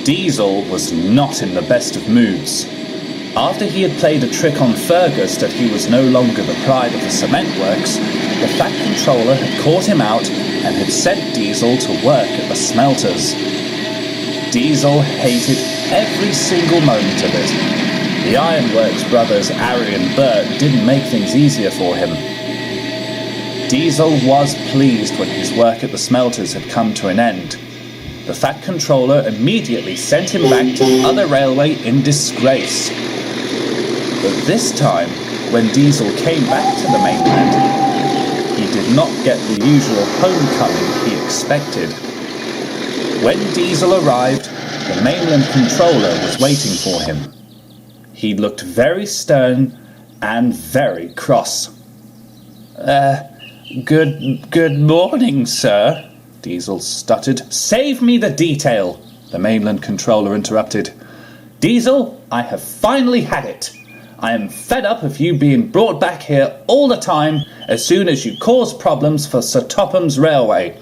Diesel was not in the best of moods. After he had played a trick on Fergus that he was no longer the pride of the cement works, the Fat Controller had caught him out and had sent Diesel to work at the smelters. Diesel hated every single moment of it. The Ironworks brothers Ari and Bert didn't make things easier for him. Diesel was pleased when his work at the smelters had come to an end. The Fat Controller immediately sent him back to the other railway in disgrace. But this time, when Diesel came back to the mainland, he did not get the usual homecoming he expected. When Diesel arrived, the mainland controller was waiting for him. He looked very stern and very cross. Good morning, sir," Diesel stuttered. "Save me the detail," the mainland controller interrupted. "Diesel, I have finally had it. I am fed up of you being brought back here all the time as soon as you cause problems for Sir Topham's railway.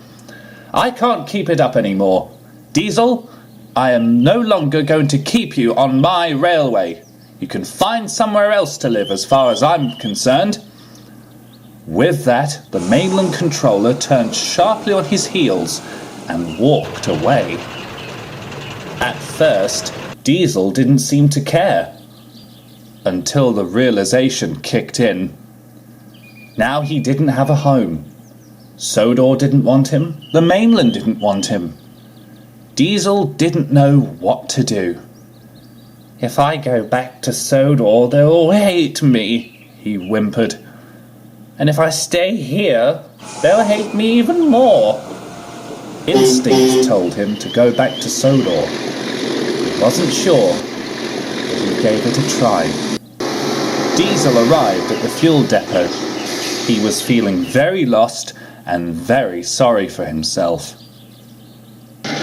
I can't keep it up anymore. Diesel, I am no longer going to keep you on my railway. You can find somewhere else to live as far as I'm concerned." With that, the mainland controller turned sharply on his heels and walked away. At first, Diesel didn't seem to care, until the realization kicked in. Now he didn't have a home. Sodor didn't want him. The mainland didn't want him. Diesel didn't know what to do. "If I go back to Sodor, they'll hate me," he whimpered. "And if I stay here, they'll hate me even more." Instinct told him to go back to Sodor. He wasn't sure, but he gave it a try. Diesel arrived at the fuel depot. He was feeling very lost and very sorry for himself.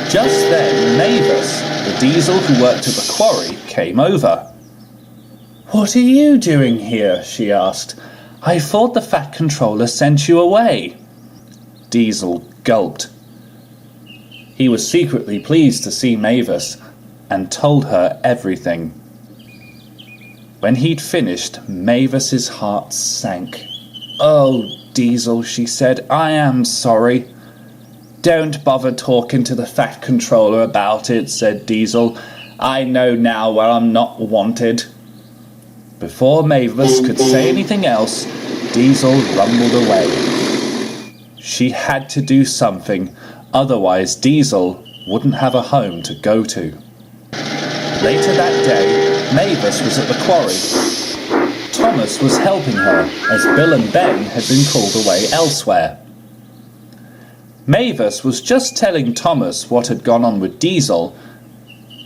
Just then, Mavis, the Diesel who worked at the quarry, came over. "What are you doing here?" she asked. "I thought the Fat Controller sent you away." Diesel gulped. He was secretly pleased to see Mavis and told her everything. When he'd finished, Mavis's heart sank. "Oh, Diesel," she said, "I am sorry." "Don't bother talking to the Fat Controller about it," said Diesel. "I know now where I'm not wanted." Before Mavis could say anything else, Diesel rumbled away. She had to do something, otherwise Diesel wouldn't have a home to go to. Later that day, Mavis was at the quarry. Thomas was helping her, as Bill and Ben had been called away elsewhere. Mavis was just telling Thomas what had gone on with Diesel,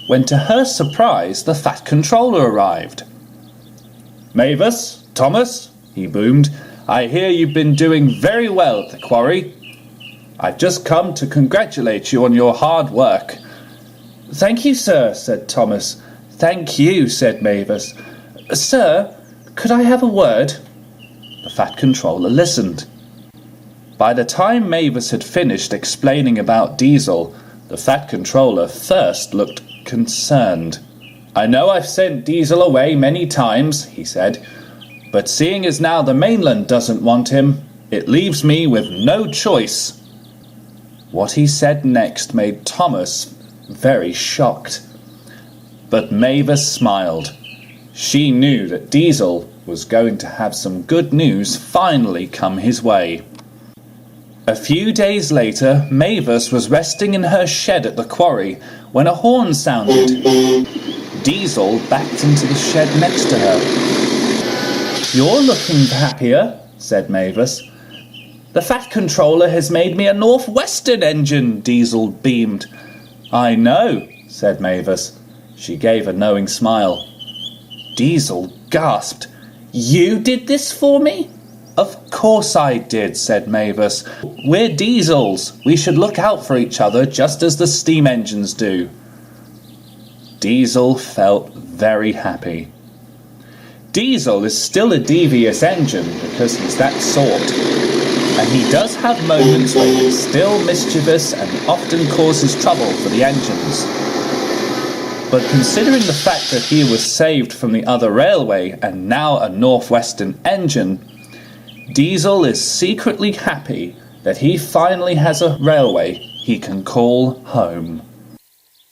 when to her surprise the Fat Controller arrived. "Mavis, Thomas," he boomed, "I hear you've been doing very well at the quarry. I've just come to congratulate you on your hard work." "Thank you, sir," said Thomas. "Thank you," said Mavis. "Sir, could I have a word?" The Fat Controller listened. By the time Mavis had finished explaining about Diesel, the Fat Controller first looked concerned. "I know I've sent Diesel away many times," he said, "but seeing as now the mainland doesn't want him, it leaves me with no choice." What he said next made Thomas very shocked. But Mavis smiled. She knew that Diesel was going to have some good news finally come his way. A few days later, Mavis was resting in her shed at the quarry when a horn sounded. Diesel backed into the shed next to her. "You're looking happier," said Mavis. "The Fat Controller has made me a Northwestern engine," Diesel beamed. "I know," said Mavis. She gave a knowing smile. Diesel gasped. "You did this for me?" "Of course I did," said Mavis. "We're Diesels. We should look out for each other just as the steam engines do." Diesel felt very happy. Diesel is still a devious engine because he's that sort. And he does have moments where he's still mischievous and often causes trouble for the engines. But considering the fact that he was saved from the other railway and now a Northwestern engine, Diesel is secretly happy that he finally has a railway he can call home.